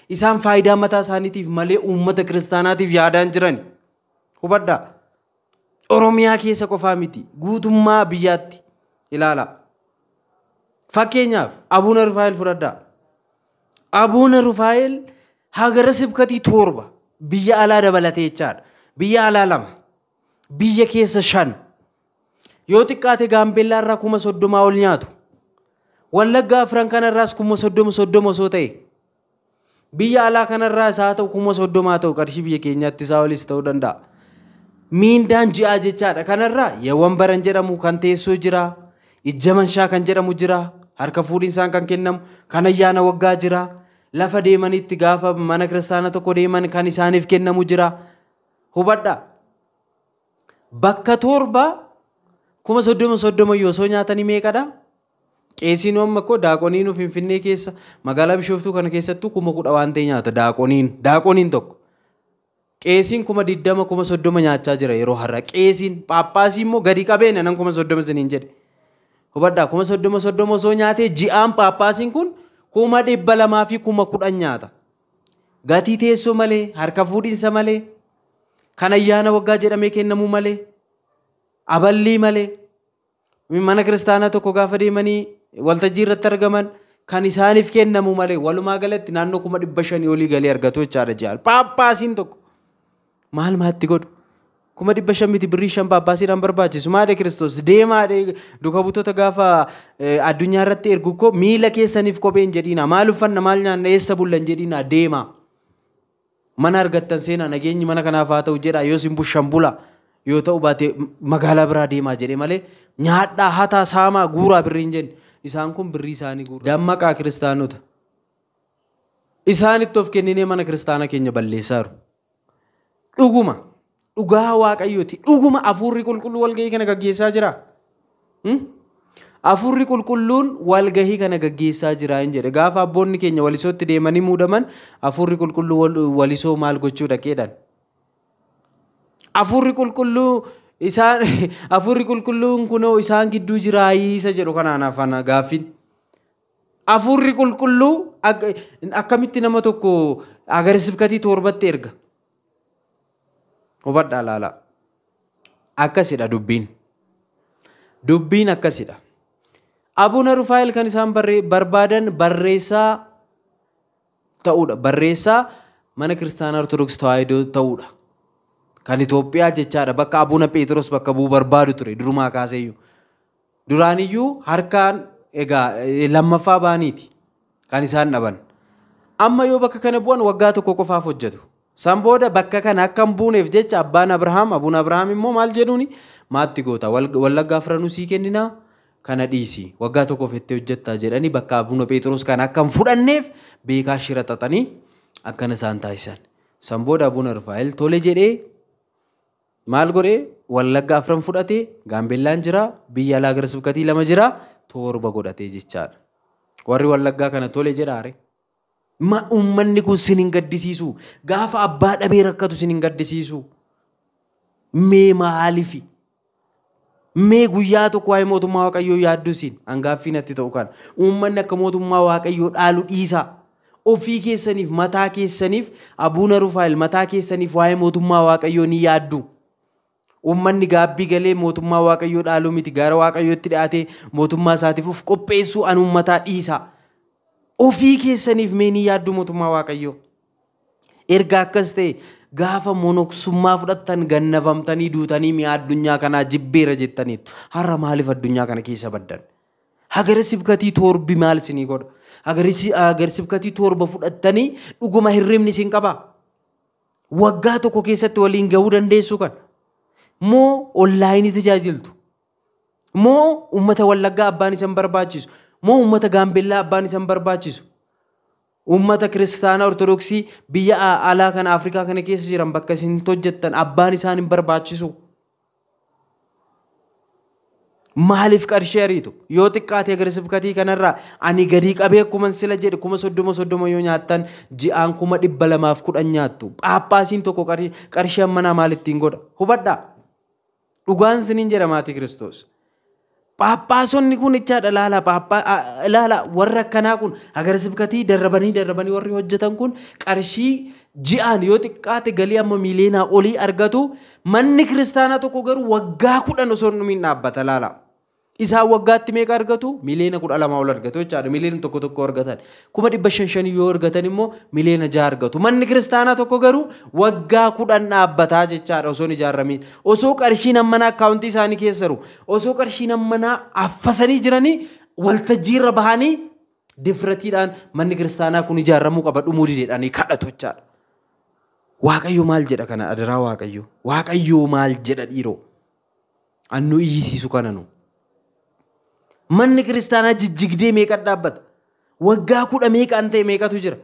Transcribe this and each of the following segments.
Isaan faayidaa mataa isaaniitiif malee uummata kiristaanaatiif yaadaan jiran. Hubadhaa. Oromiyaa keessa qofaa miti. Guutummaa biyyaatti ilaala. Fakkeenyaaf Abuuna Rufaa'el fudhadhaa. Abuuna Rufaa'el hagara sibkatii 7 biyya alaa dabalatee jechaadha. Biyya alaa 2. Biyya keessa 5. Yoo xiqqaate Gaambeellaa irraa 30 ol nyaatu. Wallaggaa Afran kanarraas 30 osoo ta'e. Biyya alaa kanarraa isaa ta'u 30 ta'u qarshii biyya keenyaatti isaa olis ta'uu danda'a. Miindaan ji'aa jechaadha. Kanarraa Yeewwan Baran jedhamu kan teessoo jira. Ijjamanshaa kan jedhamu jira. Harka fuudhinsaan kan kennamu. Kan ayyaana waggaa jira. Lafa deemanitti gaafa mana kiristaana tokko deeman kan isaaniif kennamu jira. Hubadhaa. Bakka 7 30 yoo soo nyaatanii meeqadha? Qeesiin amma ko daaqoniin Finfinnee keessa magaalaa Bishooftuu kana keessattuu 10,000 waan ta'e nyaata daaqoniin tokko. Qeesiin 20,000 30,000 nyaachaa jira yeroo har'a. Qeesiin Paappaasii immoo gadi qabeenya nan 30,000 siniin jedhe. Hubadhaa 30,000 osoo nyaatee ji'aan Paappaasiin kun 200,000 fi 10,000 nyaata. Gatii teessoo malee, harka fuudhinsa malee, kan ayyaana waggaa jedhamee kennamu malee, aballii malee, mana kiristaanaa tokko gaafa deemanii waltajjii irratti argaman kan isaaniif kennamu malee walumaa galatti naannoo 500,000 olii galii argatu jechaadha ji'aan. Paappaasiin tokko maal maatti godhu? 500,000 miti birrii 5 Paappaasiidhaan barbaachisu. Maadha Kiristoos deemaadha duuka butoota gaafa addunyaa irratti ergu koo miila keessaniif kopheen jedhiina. Maal uffanna maal nyaanna eessa bullan jedhiina deema. Mana argattan seenaa nageenyi mana kanaaf haa ta'u jedha yoo sin bushan bula. Yoo ta'u baate magaalaa biraa deemaa jedhee malee nyaadhaa hataa saamaa guuraa birriin jenne. Isaan kun birrii isaanii guura. Dammaqaa kiristaanota. Isaanitti of kenninee mana kiristaana keenya balleessaa jiru. Dhuguma. Dhugaa Waaqayyooti. Dhuguma Hafuurri Qulqulluu walgahii kana gaggeessaa jira. Hafuurri Qulqulluun walgahii kana gaggeessaa jira hin jedhe. Gaafa abboonni keenya walisootti deemanii muudaman Hafuurri Qulqulluu walisoo maal gochuu dhaqeedhaan. Hafuurri Qulqulluun kunoo isaan gidduu jiraayisa jedhu kanaan afaan gaaffiin. Hafuurri Qulqulluu akkamitti nama tokko agarsiifkatii 7tti erga. Hubadhaa laala. Akkasidha dubbiin. Dubbiin akkasidha. Abuuna Rufaa'el kan isaan barbaadan barreessaa ta'uudha. Barreessaa mana kiristaanaa Ortodoksii Tawaahidoo ta'uudha. Kan Itoophiyaa jechaadha. Bakka Abuuna Phexros bakka bu'u barbaadu ture durumaa kaaseeyyuu. Duraaniyyuu harkaan egaa lammaffaa baaniiti kan isaan dhaban. Amma yoo bakka kana bu'an waggaa tokko qofaaf hojjetu. San booda bakka kana akka hin buuneef jecha Abuun Abrahaam immoo maal jedhuuni maatti goota Wallaggaa Afranuu sii kenninaa kana dhiisi waggaa tokkoof itti hojjettaa jedhanii bakka Abuuna Phexros kana akka hin fudhanneef beekaa shira xaxanii akkana isaan taasisan. San booda Abuuna Rufaa'el tole jedhee maal godhee Wallaggaa Afran fudhatee Gaambeellaan jira biyya alaa gara sibkatii 2 jira 7 godhatee jechaadha. Warri Wallaggaa kana tole jedhaare. Uummanni kun sinin gaddisiisu gaafa abbaa dhabee rakkatu sinin gaddisiisu. Mee maalifi? Mee guyyaa tokko waa'ee mootummaa Waaqayyoo yaaddu siin hangaaffiin itti ta'u kan uummanni akka mootummaa Waaqayyoo dhaalu dhiisa. Ofii keessaniif mataa keessaniif Abuuna Rufaa'el mataa keessaniif waa'ee mootummaa Waaqayyoo ni yaaddu. Uummanni gaabbii galee mootummaa Waaqayyoo dhaaluu miti gara Waaqayyootti dhiyaatee mootummaa isaatiif of qopheessuu an uummataa dhiisa. Ofii keessaniif mee ni yaaddu mootummaa Waaqayyoo. Erga akkas ta'e gaafa monoksummaa fudhattan gannafamtanii duutanii mi'a addunyaa kanaa jibbeera jettaniitu har'a maaliif addunyaa kana keessa baddan? Hagara sibkatii 7 maal isinii godha? Hagara sibkatii 7 fudhattanii dhuguma hirribni isin qaba. Waggaa tokko keessatti waliin gahuu dandeessu kan moo onlaayinii tajaajiltu? Moo uummata Wallaggaa abbaan isan barbaachisu? Moo uummata Gaambeellaa abbaan isan barbaachisu? Uummata kiristaanaa Ortodoksii biyya alaa kana Afrikaa kana keessa jiran bakka isin hojjettan abbaan isaan hin barbaachisu. Maaliif qarshii ariitu? Yoo xiqqaate hagara sibkatii kanarraa ani gadii qabee akkuma sila jedhe 30 yoo nyaattan ji'aan 210 nyaattu. Paappaasiin tokko qarshii ammanaa maalittiin godha? Hubadhaa. Dhugaan siniin jedha maatii Kiristoos. Paappaasonni kun jechaadha laala warra akkanaa kun agarsibkatii darrabanii warri hojjetan kun qarshii ji'aan yoo xiqqaate galii amma miiliyoonaa olii argatu. Manni kiristaanaa tokko garuu waggaa 10 osoo hin dhumin dhaabbata laala. Isaan waggaatti meeqa argatu? Miiliyoona 12 ol argatu jechaadha. Miiliyoona tokko argatan. 500 yoo argatan immoo miiliyoona 6 argatu. Manni kiristaanaa tokko garuu waggaa 10 dhaabbataa jechaadha osoo hin ijaaramiin. Osoo qarshiin ammanaa akkaawuntii isaanii keessa jiru. Osoo qarshiin ammanaa affasanii jiranii waltajjiirra bahanii difratiidhaan manni kiristaanaa kun ijaaramuu qaba dhumuu dideedhaanii kadhatu jechaadha. Waaqayyo maal jedha kana adiraa Waaqayyo? Waaqayyo maal jedha dhiiroo? Annu iyyisiisu kana nu. Manni kiristaanaa jijjigdee meeqa dhaabbata? Waggaa 10 meeqaan ta'e meeqatu jira?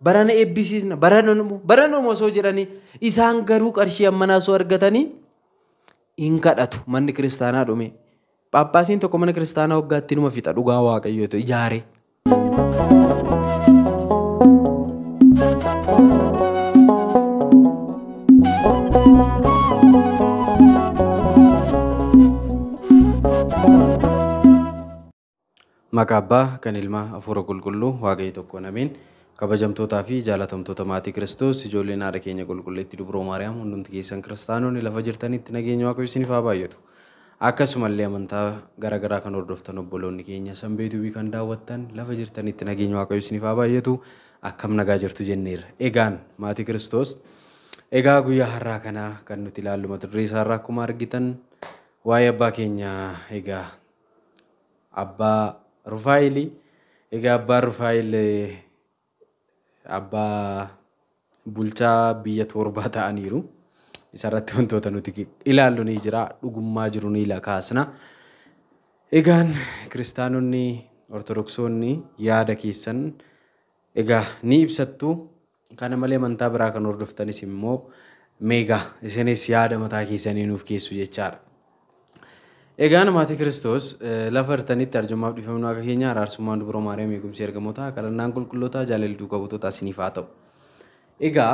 Barana eebbisiisna, barana osoo jedhanii isaan garuu qarshii ammanaa osoo argatanii hin kadhatu. Manni kiristaanaa dhume. Paappaasiin tokko mana kiristaanaa waggaatti numa fixa dhugaa Waaqayyootu ijaare. Maqaa kan ilma hafuura qulqulluu Waaqayyo tokko nameen kabajamtootaa fi jaalatamtoota maatii Kiristoos ijoolleen haadha keenya qulqulleetti dubroo Maariyaam hundumti keessan kiristaanonni lafa jirtanitti nageenya Waaqayyo isiniif haa baay'atu. Akkasumallee amantaa garaagaraa kan hordoftan obboloonni keenya sanbeetuu kan daawwattan lafa jirtanitti nageenya Waaqayyo isiniif haa baay'atu. Akkam nagaa jirtu jenneerra. Egaan maatii Kiristoos egaa guyyaa har'aa kana kan nuti ilaallu mata duree isaa irraa akkuma argitan waa'ee abbaa keenya egaa abbaa Rufaayil egaa abbaa Rufaayil abbaa bulchaa biyya 7 ta'aniiru. Isarratti wantoota nuti ilaallu ni jira, dhugummaa jiru ni kaasna. Egaan kiristaanonni ortodoksonni yaada keessan egaa ni ibsattu. Kana malee amantaa biraa kan hordoftanis immoo meegaa isinis yaada mataa keessanii nuuf keessu jechaadha. Egaan maatii Kiristoos lafa irtanitti arjummaaf dhifamnu akka keenya araarsummaan dubroo Maariyaam eegumsi ergamootaa kadhannaan qulqullootaa jaalalli duukaa buutootaa isiniif haa ta'u. Egaa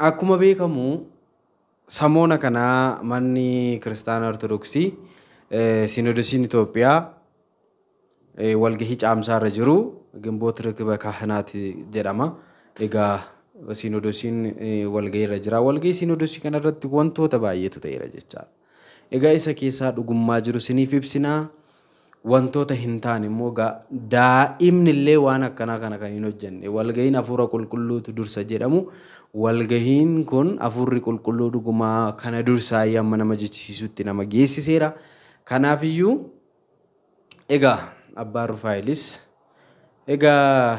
akkuma beekamu samoona kanaa manni kiristaana ortodoksii Sinodosiin Itoophiyaa walgahii caamsaa irra jiru Gimboot Rikiba Kaahinaati jedhama. Egaa Sinodosiin walgahii irra jira. Walgahii Sinodosii kana irratti wantoota baay'eetu ta'eera jechaadha. Egaa isa keessaa dhugummaa jiru siniif ibsinaa wantoota hin taane immoo daa'imni illee waan akkanaa kana kan hin hojjenne walgahiin hafuura qulqulluutu dursa jedhamu walgahiin kun hafuurri qulqulluu dhugumaa kana dursaa yamma nama jechisiisutti nama geessiseera. Kanaafiyyuu egaa abbaan Rufaayilis egaa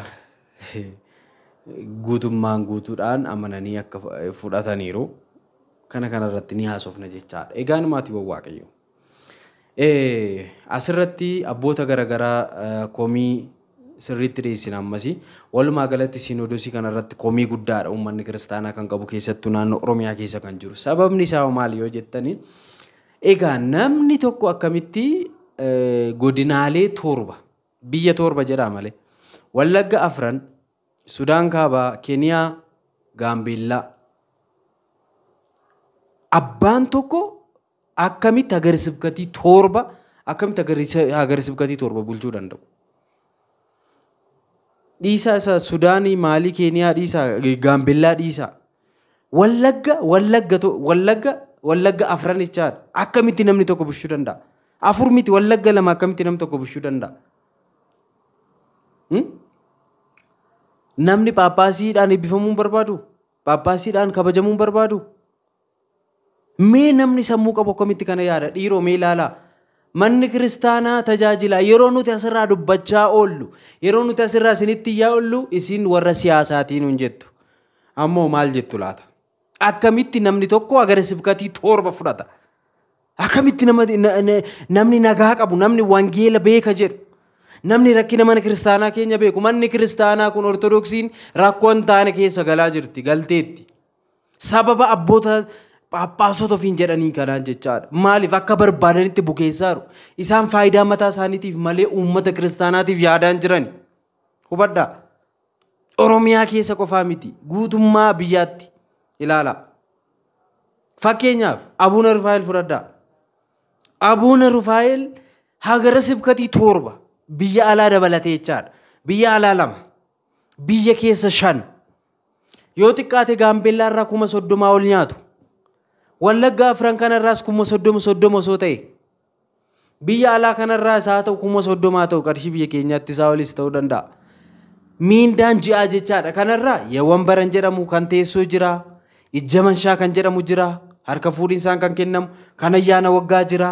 guutummaan guutuudhaan amananii akka fudhataniiru. Kana irratti ni haasofna jechaadha. Egaan maatiiwwan Waaqayyo. Asirratti abboota garaagaraa komii sirriitti dhiyeessina ammasii. Walumaa galatti Sinodosii kana irratti komii guddaadha uummanni kiristaanaa kan qabu keessattuu naannoo Oromiyaa keessa kan jiru. Sababni isaa maali yoo jettanii? Egaa namni tokko akkamitti godinaalee 7 biyya 7 jedhaa malee Wallagga 4 Sudaan Kaabaa, Keniyaa, Gaambeellaa abbaan tokko akkamitti agarsibkatii 7 akkamitti agarsibkatii 7 bulchuu danda'u? Dhiisaa isa Sudaanii Maalii Keniyaa dhiisaa Gaambeellaa dhiisaa Wallagga 4 jechaadha. Akkamitti namni tokko bulchuu danda'a? 4 miti Wallagga 2 akkamitti namni tokko bulchuu danda'a? Namni paappaasiidhaan eebbifamuu barbaadu? Paappaasiidhaan kabajamuu barbaadu? Mee namni sammuu qabu akkamitti kana yaada? Dhiiroo mee ilaalaa. Manni kiristaanaa tajaajila yeroo nuti asirraa dubbachaa oollu yeroo nuti asirraa isinitti yaa oollu isin warra siyaasaatiin hin jettu. Ammoo maal jettu laata? Akkamitti namni tokko agarsibkatii 7 fudhata? Akkamitti namni nagaa qabu namni wangeela beeka jedhu namni rakkina mana kiristaanaa keenya beeku manni kiristaanaa kun ortodoksiin rakkoo hin taane keessa galaa jirti galteetti. Sababa abboota paappaasota ofiin jedhanii kanaan jechaadha. Maaliif akka barbaadanitti bukeessaaru? Isaan faayidaa mataa isaaniitiif malee uummata kiristaanaatiif yaadaan jiran. Hubadhaa. Oromiyaa keessa qofaa miti. Guutummaa biyyaatti ilaala. Fakkeenyaaf Abuuna Rufaayil fudhadhaa. Abuuna Rufaayil hagara sibkatii torba biyya alaa dabalatee jechaadha. Biyya alaa 2 biyya keessa 5 yoo xiqqaate Gaambeellaa irraa 30,000 ol nyaatu. Wallaggaa Afran kanarraas 30,000 osoo ta'e biyya alaa kanarraa isaa ta'u 30,000 ta'u qarshii biyya keenyaatti isaa olis ta'uu danda'a. Miindaan ji'aa jechaadha. Kanarraa yeewwan baran jedhamu kan teessoo jira. Ijjaman shaa kan jedhamu jira. Harka fuudhinsaan kan kennamu kan ayyaana waggaa jira.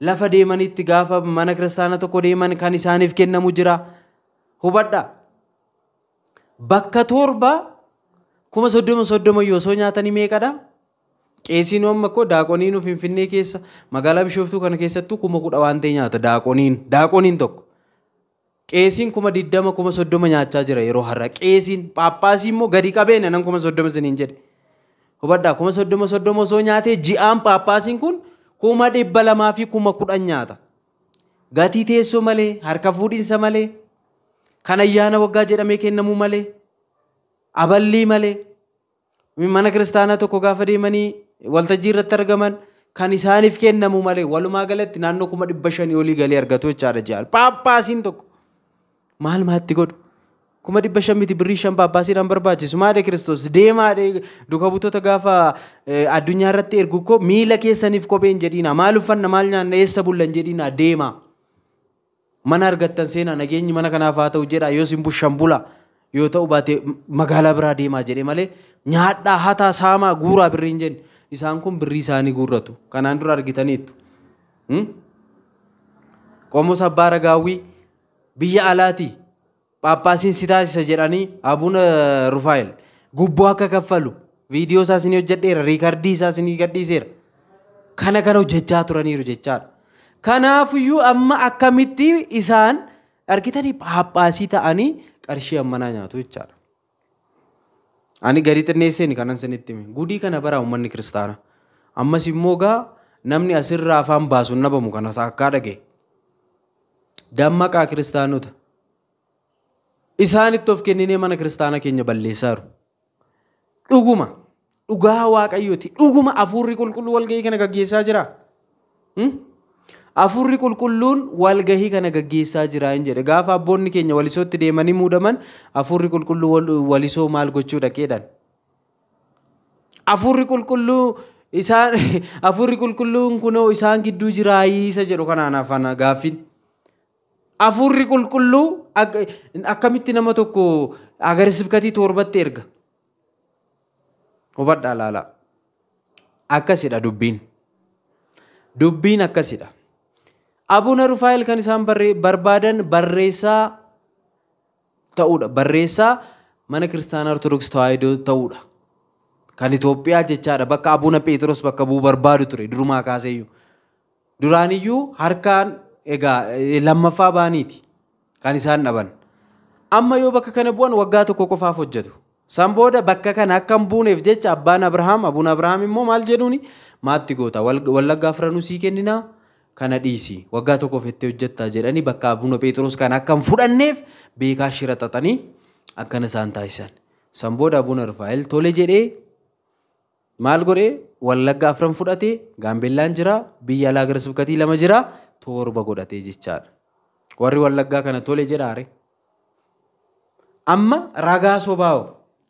Lafa deemanitti gaafa mana kiristaana tokko deeman kan isaaniif kennamu jira. Hubadhaa. Bakka 7 30,000 yoo osoo nyaatanii meeqadha? Qeesiin amma ko daaqoniin Finfinnee keessa magaalaa Bishooftuu kana keessattuu 10,000 waan ta'e nyaata daaqoniin tokko. Qeesiin 20,000 30,000 nyaachaa jira yeroo har'a. Qeesiin paappaasii immoo gadi qabeenya nan 30,000 siniin jedhe. Hubadhaa 30,000 osoo nyaatee ji'aan paappaasiin kun 200,000 fi 10,000 nyaata. Gatii teessoo malee, harka fuudhinsa malee, kan ayyaana waggaa jedhamee kennamu malee, aballii malee, mana kiristaanaa tokko gaafa deemanii waltajjii irratti argaman kan isaaniif kennamu malee walumaa galatti naannoo 500,000 olii galee argatu jechaadha ji'aan. Paappaasiin tokko maal maatti godhu? 500,000 miti birrii 5 paappaasiidhaan barbaachisu. Maadhe Kiristoos deemaadhe duka butoota gaafa addunyaa irratti ergu ko miila keessaniif kopheen jedhiina. Maal uffanna maal nyaanna eessa bullan jedhiina deema. Mana argattan seenaa nageenyi mana kanaaf haa ta'u jedha yoo sin bushan bula yoo ta'u baate magaalaa biraa deemaa jedhe malee nyaadhaa hataa saamaa guuraa birriin jenne isaan kun birrii isaanii guurratu. Kanaan dura argitaniittu. Qomoos Abbaa Aragaawwii biyya alaati paappaasiin si taasisa jedhanii Abuna Rufaa'el gubboo akka kaffalu viidiyoo isaa isinii hojjedheera riikardii isaa isinii gadhiiseera. Kana hojjechaa turaniiru jechaadha. Kanaafiyyuu amma akkamitti isaan argitanii paappaasii ta'anii qarshii ammanaa nyaatu jechaadha. Ani gadi xinneesseen kanan sinitti hime gudii kana bara uummanni kiristaana. Ammas immoo gaa namni asirraa afaan baasu nabamu kana saakkaa dhage. Dammaqaa kiristaanota. Isaanitti of kenninee mana kiristaana keenya balleessaaru. Dhuguma dhugaa waaqayyooti. Dhuguma Hafuurri Qulqulluu walgahii kana gaggeessaa jira. Hafuurri Qulqulluun walgahii kana gaggeessaa jira hin jedhe. Gaafa abboonni keenya walisootti deemanii muudaman Hafuurri Qulqulluu walisoo maal gochuu dhaqeedhaan. Hafuurri Qulqulluun kunoo isaan gidduu jiraayisa jedhu kanaan afaan gaaffiin. Hafuurri Qulqulluu akkamitti nama tokko agarsiifkatii 7tti erga. Hubadhaa laalaa. Akkasidha dubbiin. Dubbiin akkasidha. Abuna Rufaa'el kan isaan barbaadan barreessaa ta'uudha. Barreessaa mana kiristaanaa Ortodoksii Tawaahidoo ta'uudha. Kan Itoophiyaa jechaadha. Bakka Abuna Pheexroos bakka bu'u barbaadu ture durumaa kaaseeyyuu. Duraaniyyuu harkaan egaa lammaffaa baaniiti kan isaan dhaban. Amma yoo bakka kana bu'an waggaa tokko qofaaf hojjetu. San booda bakka kana akka hin buuneef jecha Abuna Abrahaam immoo maal jedhuuni maatti goota Wallaggaa Afranuu sii kenninaa kana dhiisi waggaa tokkoof itti hojjettaa jedhanii bakka Abuna Pheexroos kana akka hin fudhanneef beekaa shira xaxanii akkana isaan taasisan. San booda Abuna Rufaa'el tole jedhee maal godhee Wallaggaa Afran fudhatee Gaambeellaan jira biyya alaa gara sibkatii 2 jira 7 godhatee jechaadha. Warri Wallaggaa kana tole jedhaare. Amma ragaa sobaa'u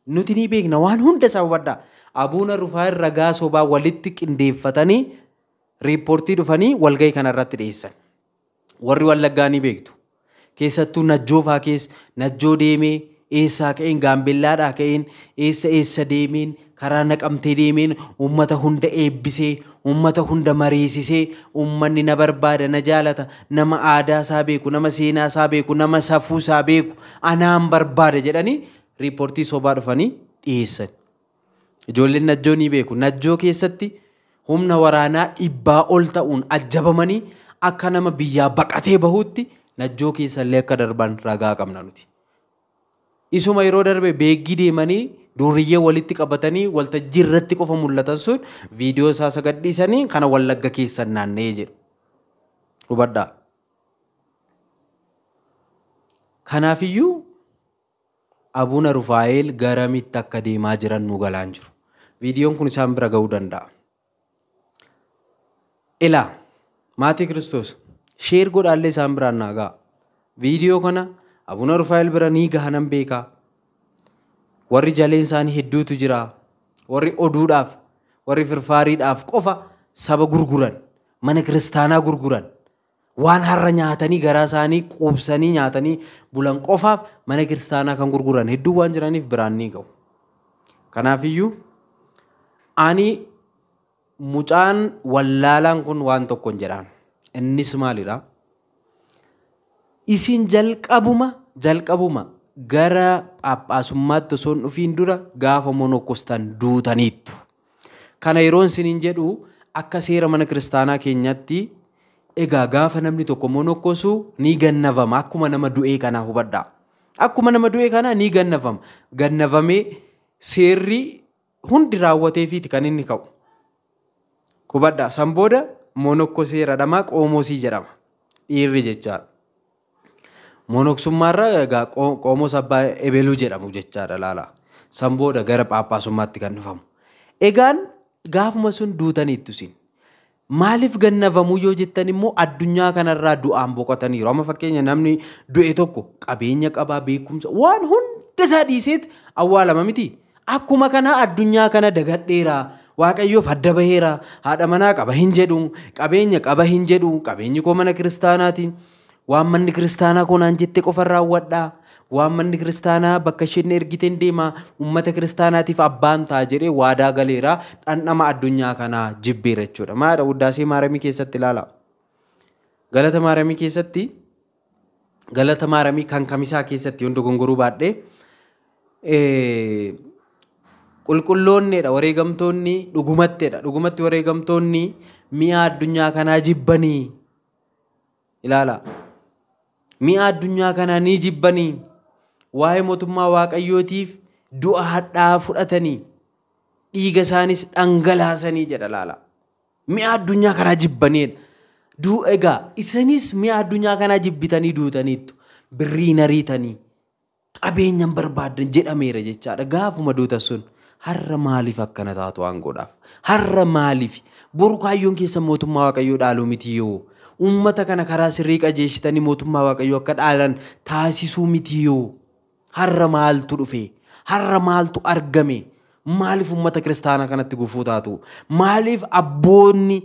nuti ni beekna waan hunda isaa hubadhaa. Abuna Rufaa'el ragaa sobaa walitti qindeeffatanii riippoortii dhufanii walgahii kanarratti dhiyeessan. Warri Wallaggaa ni beektu. Keessattuu Najjoo fa'aa keessa Najjoo deemee eessaa ka'een Gaambeellaadhaa ka'een eessa deemeen karaa Naqamtee deemeen uummata hunda eebbisee uummata hunda mariisisee uummanni na barbaada na jaalata nama aadaa isaa beeku nama seenaa isaa beeku nama safuu isaa beeku anaan barbaada jedhanii riippoortii sobaa dhufanii dhiyeessan. Ijoolleen Najjoo ni beeku. Najjoo keessatti humna waraanaa 100 ol ta'uun ajjabamanii akka nama biyyaa baqatee bahuutti Najjoo keessallee akka darban ragaa qabna nuti. Isuma yeroo darbe beeggii deemanii duriyyee walitti qabatanii waltajjii irratti qofa mul'atan sun viidiyoo isaa sagadhiisanii kana Wallagga keessan naanna'ee jedhu. Hubadhaa. Kanaafiyyuu Abuna Rufaa'el garamitti akka deemaa jiran nu galaan jiru. Viidiyoon kun isaan bira ga'uu danda'a. Ilaa maatii Kiristoos sheer godhaallee isaan biraan naa ga'a. Viidiyoo kana Abuna Rufaa'el bira ni gahanan beekaa. Warri jaleen isaanii hedduutu jira. Warri oduudhaaf, warri firfaariidhaaf qofa saba gurguran, mana kiristaanaa gurguran. Waan har'a nyaatanii garaa isaanii quubsanii nyaatanii bulan qofaaf mana kiristaanaa kan gurguran hedduu waan jiraniif biraan ni ga'u. Kanaafiyyuu ani mucaan wallaalaan kun waan tokko hin jedhaan. Innis maalidha? Isin jalqabuma gara Phaaphaasummaatti osoo hin dhufiin dura gaafa monokkostan duutaniittu. Kana yeroon isiniin jedhu akka seera mana kiristaanaa keenyatti egaa gaafa namni tokko monokkosu ni gannafama. Akkuma nama du'ee kanaa hubadhaa. Akkuma nama du'ee kanaa ni gannafama. Gannafamee seerri hundi raawwateefiiti kan inni ka'u. Hubadhaa. San booda monokkoseeradhamaa qoomosii jedhama. Dhiirri jechaadha. Monoksummaarra egaa qoomos abbaa ebeluu jedhamu jechaadha laala. San booda gara Phaaphaasummaatti kan dhufamu. Egaan gaafuma sun duutaniittu isin. Maaliif gannafamu yoo jettan immoo addunyaa kanarraa du'aan boqotaniiru. Amma fakkeenya namni du'e tokko qabeenya qabaa, beekumsa waan hunda isaa dhiiseet awwaalama miti. Akkuma kana addunyaa kana dagadheera. Waaqayyoof adda baheera. Haadha manaa qaba hin jedhu, qabeenya qaba hin jedhu, qabeenyi koo mana kiristaanaati. Waan manni kiristaanaa koo naan jette qofa raawwadhaa. Waan manni kiristaanaa bakka isheen ergiteen deema uummata kiristaanaatiif abbaan ta'a jedhee waadaa galeera. Dhandhama addunyaa kanaa jibbeera jechuudha. Maadha Wuddaasee Maaramii keessatti ilaala. Galata Maaramii keessatti, Galata Maaramii kan kamisaa keessatti yoon dogongoruu baadhee qulqulloonneedha wareegamtoonni dhugumatteedha. Dhugumatti wareegamtoonni mi'a addunyaa kanaa jibbanii. Ilaala. Mi'a addunyaa kanaa ni jibbanii. Waa'ee mootummaa waaqayyootiif du'a hadhaa fudhatanii dhiiga isaanis dhangalaasanii jedha laala. Mi'a addunyaa kanaa jibbaniidha. Egaa isanis mi'a addunyaa kanaa jibbitanii duutaniittu. Birrii nariitanii qabeenyan barbaadan jedhameera jechaadha. Gaafuma duutan sun har'a maaliif akkana taatu aangoodhaaf? Har'a maaliif? Boru kaayyoon keessa mootummaa waaqayyoo dhaaluu miti yoo. Uummata kana karaa sirrii qajeeshitanii mootummaa waaqayyoo akka dhaalan taasisuu miti yoo. Har'a maaltu dhufe? Har'a maaltu argame? Maaliif uummata kiristaanaa kanatti gufuu taatu? Maaliif abboonni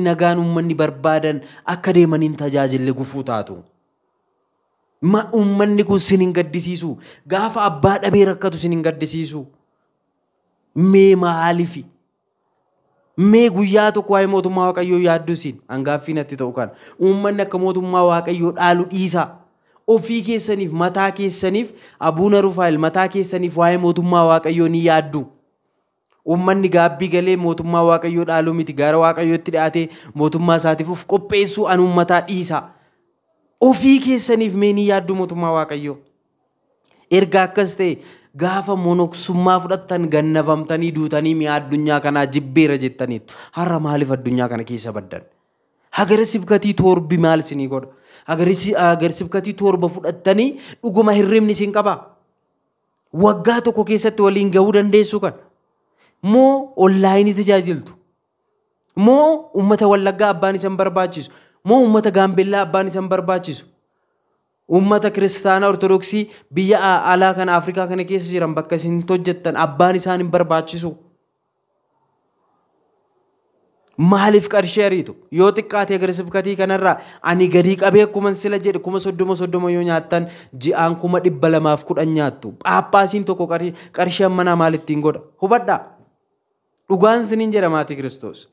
nagaan uummanni barbaadan akka deemaniin tajaajille gufuu taatu? Uummanni kun sin hin gaddisiisu? Gaafa abbaa dhabee rakkatu sin hin gaddisiisu? Mee maaliifi? Mee guyyaa tokko waa'ee mootummaa waaqayyoo yaaddu sin hangaaffii natti ta'u kan uummanni akka mootummaa waaqayyoo dhaalu dhiisa. Ofii keessaniif mataa keessaniif Abuna Rufaa'el mataa keessaniif waa'ee mootummaa waaqayyoo ni yaaddu. Uummanni gaabbii galee mootummaa waaqayyoo dhaaluu miti gara waaqayyootti dhiyaatee mootummaa isaatiif of qopheessuu an uummataa dhiisa. Ofii keessaniif mee ni yaaddu mootummaa waaqayyoo. Erga akkas ta'e gaafa monoksummaa fudhattan gannafamtanii duutanii mi'a addunyaa kanaa jibbeera jettaniitu. Har'a maaliif addunyaa kana keessa baddan? Hagara sibkatii torbi maal isinii godha? Hagara sibkatii torba fudhattanii dhuguma hirribni isin qaba. Waggaa tokko keessatti waliin gahuu dandeessu kan? Moo onlaayinii tajaajiltu? Moo uummata Wallaggaa abbaan isan barbaachisu? Moo uummata Gaambeellaa abbaan isan barbaachisu? Uummata kiristaanaa ortodoksii biyya alaa kana Afrikaa kana keessa jiran bakka isin hojjettan abbaan isaan hin barbaachisu? Maaliif qarshii ariitu? Yoo xiqqaate hagara sibkatii kanarraa ani gadii qabee akkuma sila jedhe 30,000 yoo nyaattan ji'aan 210 nyaattu. Phaaphaasiin tokko qarshii ammanaa maalittiin godha? Hubadhaa. Dhugaan siniin jedha maatii Kiristoos.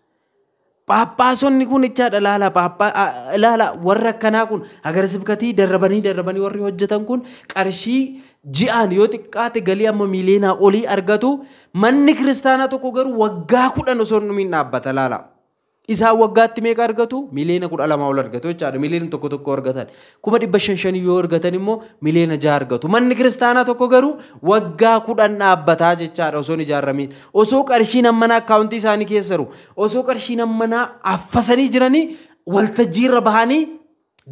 Phaaphaasonni kun ichaadha laala warra akkanaa kun hagara sibkatii darrabanii warri hojjetan kun qarshii ji'aan yoo xiqqaate galii amma miiliyoonaa olii argatu. Manni kiristaanaa tokko garuu waggaa 10 osoo hin dhaabbata laala. Isaan waggaatti meeqa argatu? Miiliyoona 12 ol argatu jechaadha. Miiliyoona tokko argatan. 500 yoo argatan immoo miiliyoona 6 argatu. Manni kiristaanaa tokko garuu waggaa 10 dhaabbataa jechaadha osoo hin ijaaramiin. Osoo qarshiin ammanaa akkaawuntii isaanii keessa jiru. Osoo qarshiin ammanaa affasanii jiranii waltajjiirra bahanii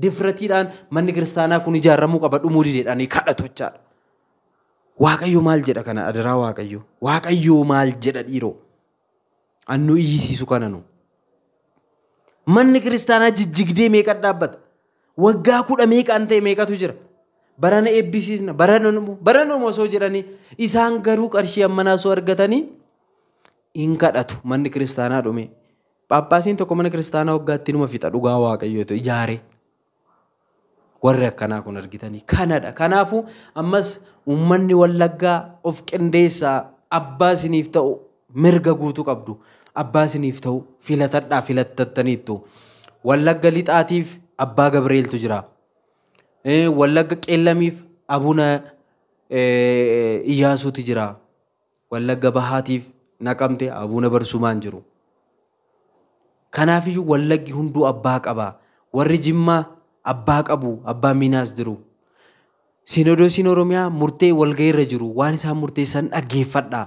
difratiidhaan manni kiristaanaa kun ijaaramuu qaba dhumuu dideedhaanii kadhatu jechaadha. Waaqayyo maal jedha kana adaraa waaqayyo? Waaqayyo maal jedha dhiiroo? Annu iyyisiisu kana nu. Manni kiristaanaa jijjigdee meeqa dhaabbata? Waggaa 10 meeqaan ta'e meeqatu jira? Barana eebbisiisna barana osoo jedhanii isaan garuu qarshii ammanaa osoo argatanii hin kadhatu. Manni kiristaanaa dhume. Paappaasiin tokko mana kiristaanaa waggaatti numa fixa dhugaa waaqayyootu ijaare. Warri akkanaa kun argitanii kanadha. Kanaafuu ammas uummanni Wallaggaa of qindeessaa abbaa isiniif ta'u mirga guutuu qabdu. Abbaa isiniif ta'u filatadhaa filattattaniittu. Wallagga lixaatiif abbaa Gabreeltu jira. Wallagga qeellamiif abuna Iyyaasuutu jira. Wallagga bahaatiif Naqamte abuna Barsumaan jiru. Kanaafiyyuu Wallaggi hunduu abbaa qaba. Warri Jimmaa abbaa qabu, abbaa Minaas jiru. Sinodoosiin Oromiyaa murtee walgahiirra jiru. Waan isaan murteessan dhaggeeffadhaa.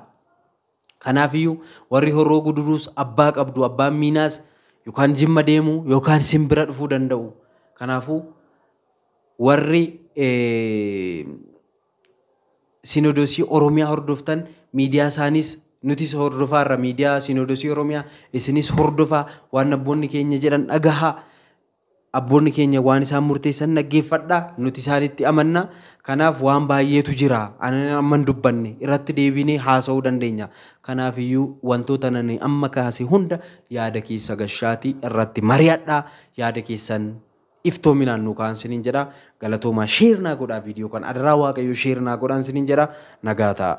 Kanaafiyyuu warri Horroo Guduruus abbaa qabdu, abbaan Minaas yookaan Jimma deemu yookaan simbira dhufuu danda'u. Kanaafuu warri Sinodoosii Oromiyaa hordoftan miidiyaa isaanis nutis hordofaarra miidiyaa Sinodoosii Oromiyaa isinis hordofaa waan abboonni keenya jedhan dhagahaa. Abboonni keenya waan isaan murteessan dhaggeeffadhaa. Nuti isaanitti amanna. Kanaaf waan baay'eetu jira. Ani amman dubbanne irratti deebinee haasa'uu dandeenya. Kanaafiyyuu wantoota nani amma kaase hunda yaada keessa gashaatii irratti mari'adhaa. Yaada keessan iftoominaan nu kaan siniin jedha. Galatoomaa sheernaa godhaa viidiyoo kan adaraa waaqayyoo sheernaa godhaan siniin jedha. Nagaa ta'a.